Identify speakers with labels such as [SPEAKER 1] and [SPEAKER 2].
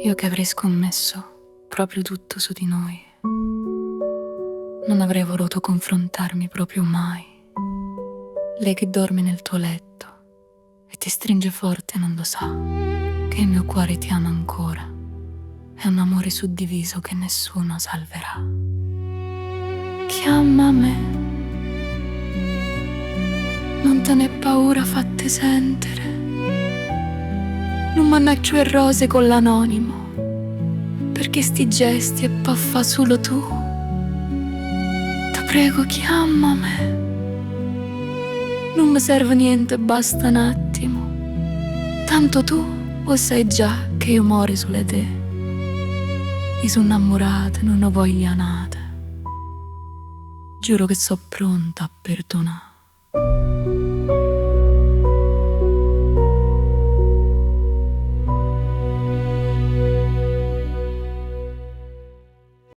[SPEAKER 1] Io che avrei scommesso proprio tutto su di noi, non avrei voluto confrontarmi proprio mai. Lei che dorme nel tuo letto e ti stringe forte non lo sa che il mio cuore ti ama ancora. È un amore suddiviso che nessuno salverà. Chiamame, non te ne paura, fatte sentere. Non manna cchiu e rose con l'anonimo, perché sti gesti e paffa solo tu. Ti prego, chiamame. Non mi serve niente, basta un attimo. Tanto tu lo sai già che io muore sulle te. Io sono innamorata, non ho voglia nata. Giuro che so pronta a perdonare.